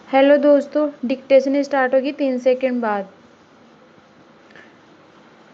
Hello दोस्तों, dictation start होगी 3 second बाद।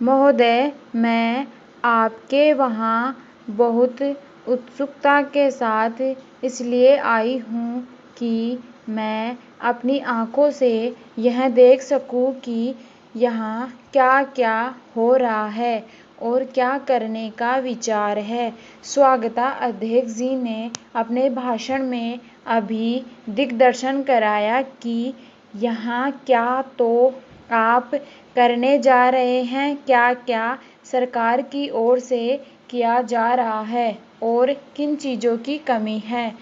महोदय, मैं आपके वहाँ बहुत उत्सुकता के साथ इसलिए आई हूँ कि मैं अपनी आँखों से यह देख सकूँ कि यहाँ क्या क्या हो रहा है और क्या करने का विचार है। स्वागता अध्यक्ष जी ने अपने भाषण में अभी दिग्दर्शन कराया कि यहाँ क्या तो आप करने जा रहे हैं, क्या क्या सरकार की ओर से किया जा रहा है और किन चीज़ों की कमी है।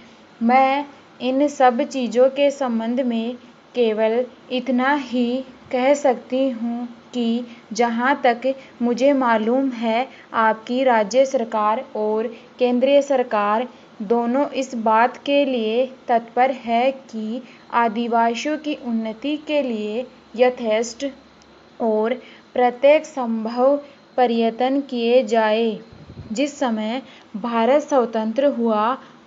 मैं इन सब चीज़ों के संबंध में केवल इतना ही कह सकती हूँ कि जहाँ तक मुझे मालूम है, आपकी राज्य सरकार और केंद्रीय सरकार दोनों इस बात के लिए तत्पर है कि आदिवासियों की उन्नति के लिए यथेष्ट और प्रत्येक संभव प्रयत्न किए जाए। जिस समय भारत स्वतंत्र हुआ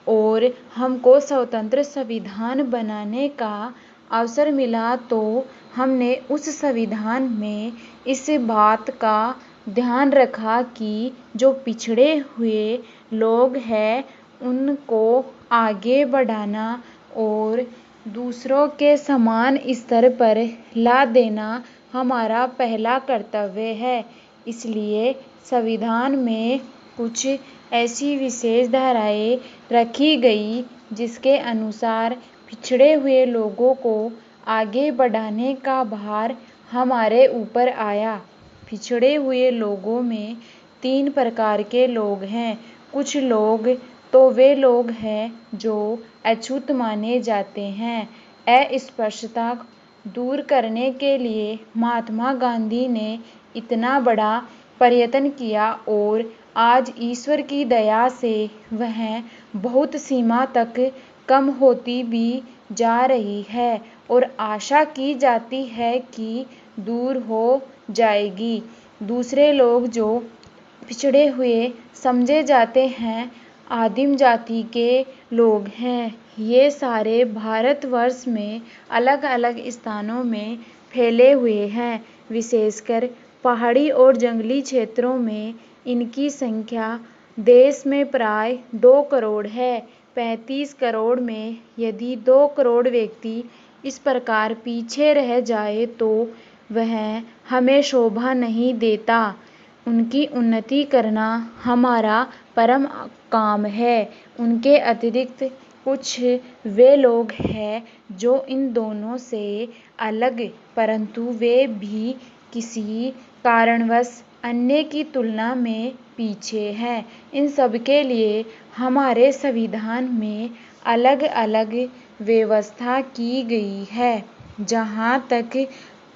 और हमको स्वतंत्र संविधान बनाने का अवसर मिला, तो हमने उस संविधान में इस बात का ध्यान रखा कि जो पिछड़े हुए लोग हैं उनको आगे बढ़ाना और दूसरों के समान स्तर पर ला देना हमारा पहला कर्तव्य है। इसलिए संविधान में कुछ ऐसी विशेष धाराएं रखी गई जिसके अनुसार पिछड़े हुए लोगों को आगे बढ़ाने का भार हमारे ऊपर आया। पिछड़े हुए लोगों में 3 प्रकार के लोग हैं। कुछ लोग तो वे लोग हैं जो अछूत माने जाते हैं। अस्पृश्यता दूर करने के लिए महात्मा गांधी ने इतना बड़ा प्रयत्न किया और आज ईश्वर की दया से वह बहुत सीमा तक कम होती भी जा रही है और आशा की जाती है कि दूर हो जाएगी। दूसरे लोग जो पिछड़े हुए समझे जाते हैं, आदिम जाति के लोग हैं। ये सारे भारतवर्ष में अलग अलग स्थानों में फैले हुए हैं। विशेषकर पहाड़ी और जंगली क्षेत्रों में इनकी संख्या देश में प्राय 2 करोड़ है। 35 करोड़ में यदि 2 करोड़ व्यक्ति इस प्रकार पीछे रह जाए तो वह हमें शोभा नहीं देता। उनकी उन्नति करना हमारा परम काम है। उनके अतिरिक्त कुछ वे लोग हैं जो इन दोनों से अलग, परंतु वे भी किसी कारणवश अन्य की तुलना में पीछे हैं। इन सब के लिए हमारे संविधान में अलग अलग व्यवस्था की गई है। जहाँ तक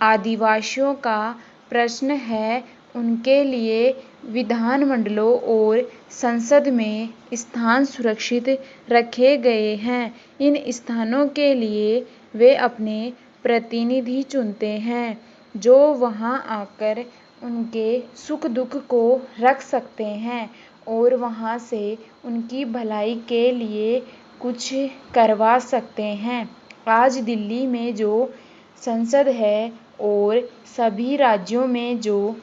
आदिवासियों का प्रश्न है, उनके लिए विधानमंडलों और संसद में स्थान सुरक्षित रखे गए हैं। इन स्थानों के लिए वे अपने प्रतिनिधि चुनते हैं जो वहां आकर उनके सुख दुख को रख सकते हैं और वहां से उनकी भलाई के लिए कुछ करवा सकते हैं। आज दिल्ली में जो संसद है और सभी राज्यों में जो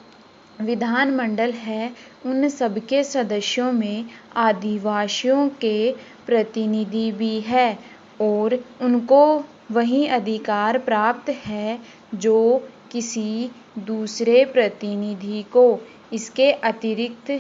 विधानमंडल है, उन सबके सदस्यों में आदिवासियों के प्रतिनिधि भी है और उनको वही अधिकार प्राप्त है जो किसी दूसरे प्रतिनिधि को। इसके अतिरिक्त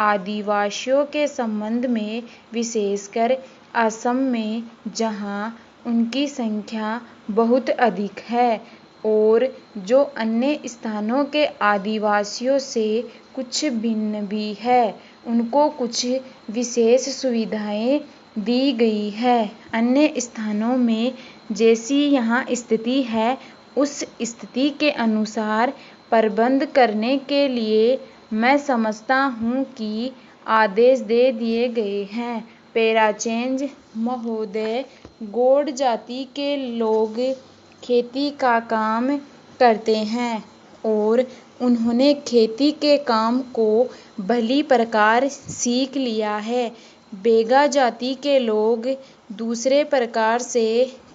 आदिवासियों के संबंध में विशेषकर असम में, जहाँ उनकी संख्या बहुत अधिक है और जो अन्य स्थानों के आदिवासियों से कुछ भिन्न भी है, उनको कुछ विशेष सुविधाएं दी गई है। अन्य स्थानों में जैसी यहाँ स्थिति है, उस स्थिति के अनुसार प्रबंध करने के लिए मैं समझता हूँ कि आदेश दे दिए गए हैं। पेराचेंज महोदय, गौड़ जाति के लोग खेती का काम करते हैं और उन्होंने खेती के काम को भली प्रकार सीख लिया है। बेगा जाति के लोग दूसरे प्रकार से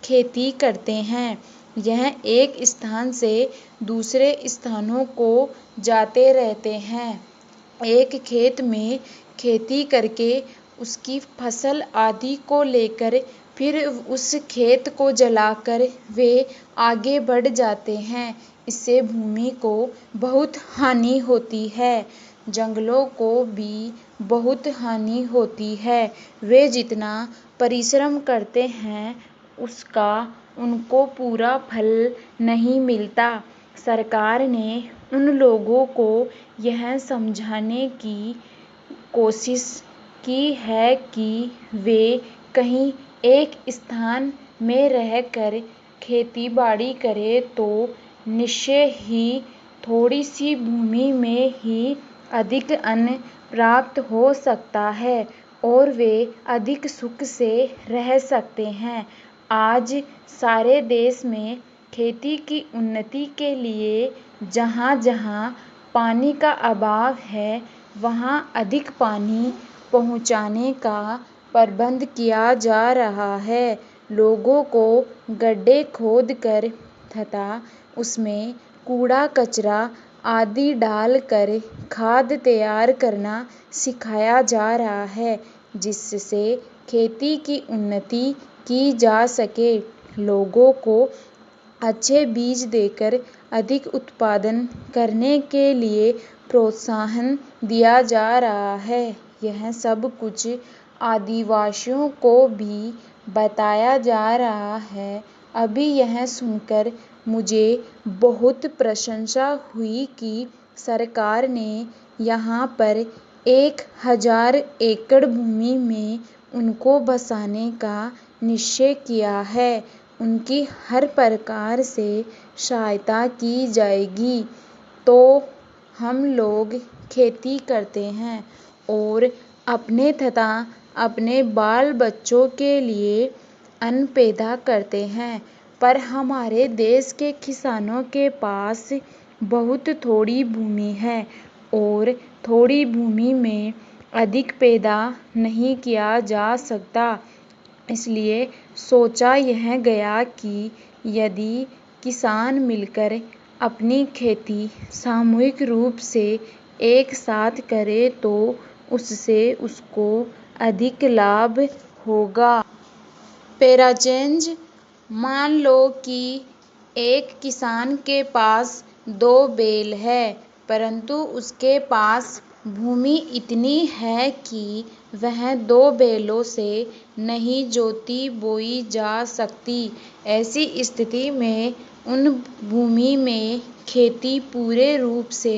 खेती करते हैं। यह एक स्थान से दूसरे स्थानों को जाते रहते हैं। एक खेत में खेती करके उसकी फसल आदि को लेकर फिर उस खेत को जलाकर वे आगे बढ़ जाते हैं। इससे भूमि को बहुत हानि होती है। जंगलों को भी बहुत हानि होती है। वे जितना परिश्रम करते हैं उसका उनको पूरा फल नहीं मिलता। सरकार ने उन लोगों को यह समझाने की कोशिश की है कि वे कहीं एक स्थान में रहकर खेती बाड़ी करें तो निश्चय ही थोड़ी सी भूमि में ही अधिक अन्न प्राप्त हो सकता है और वे अधिक सुख से रह सकते हैं। आज सारे देश में खेती की उन्नति के लिए जहाँ जहाँ पानी का अभाव है वहाँ अधिक पानी पहुँचाने का प्रबंध किया जा रहा है। लोगों को गड्ढे खोदकर तथा उसमें कूड़ा कचरा आदि डालकर खाद तैयार करना सिखाया जा रहा है जिससे खेती की उन्नति की जा सके। लोगों को अच्छे बीज देकर अधिक उत्पादन करने के लिए प्रोत्साहन दिया जा रहा है। यह सब कुछ आदिवासियों को भी बताया जा रहा है। अभी यह सुनकर मुझे बहुत प्रशंसा हुई कि सरकार ने यहाँ पर 1000 एकड़ भूमि में उनको बसाने का निश्चय किया है। उनकी हर प्रकार से सहायता की जाएगी। तो हम लोग खेती करते हैं और अपने तथा अपने बाल बच्चों के लिए अन्न पैदा करते हैं, पर हमारे देश के किसानों के पास बहुत थोड़ी भूमि है और थोड़ी भूमि में अधिक पैदा नहीं किया जा सकता। इसलिए सोचा यह गया कि यदि किसान मिलकर अपनी खेती सामूहिक रूप से एक साथ करे तो उससे उसको अधिक लाभ होगा। पैराजेंज मान लो कि एक किसान के पास 2 बैल है परंतु उसके पास भूमि इतनी है कि वह 2 बैलों से नहीं जोती बोई जा सकती। ऐसी स्थिति में उन भूमि में खेती पूरे रूप से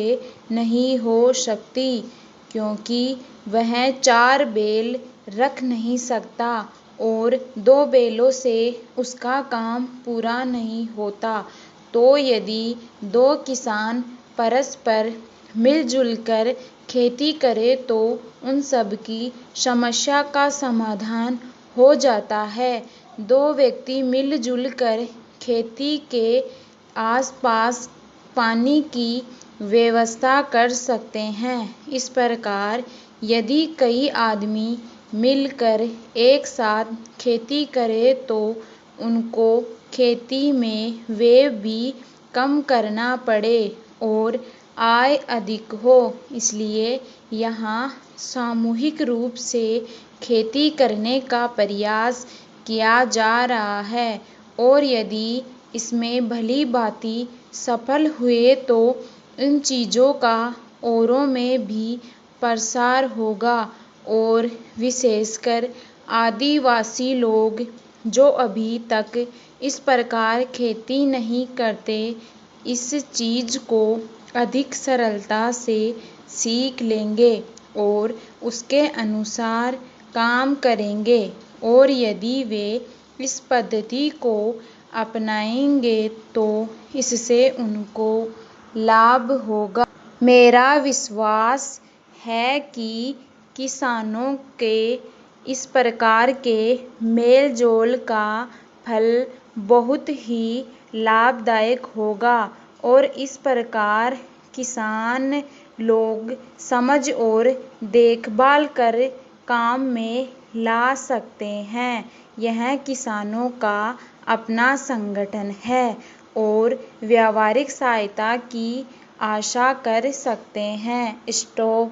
नहीं हो सकती क्योंकि वह 4 बैल रख नहीं सकता और 2 बैलों से उसका काम पूरा नहीं होता। तो यदि 2 किसान परस्पर मिलजुल कर खेती करें तो उन सब की समस्या का समाधान हो जाता है। 2 व्यक्ति मिलजुल कर खेती के आसपास पानी की व्यवस्था कर सकते हैं। इस प्रकार यदि कई आदमी मिलकर एक साथ खेती करें तो उनको खेती में व्यय भी कम करना पड़े और आय अधिक हो। इसलिए यहाँ सामूहिक रूप से खेती करने का प्रयास किया जा रहा है और यदि इसमें भली भांति सफल हुए तो इन चीज़ों का औरों में भी प्रसार होगा और विशेषकर आदिवासी लोग जो अभी तक इस प्रकार खेती नहीं करते इस चीज़ को अधिक सरलता से सीख लेंगे और उसके अनुसार काम करेंगे और यदि वे इस पद्धति को अपनाएंगे तो इससे उनको लाभ होगा। मेरा विश्वास है कि किसानों के इस प्रकार के मेल जोल का फल बहुत ही लाभदायक होगा और इस प्रकार किसान लोग समझ और देखभाल कर काम में ला सकते हैं। यह किसानों का अपना संगठन है और व्यावहारिक सहायता की आशा कर सकते हैं। स्टॉक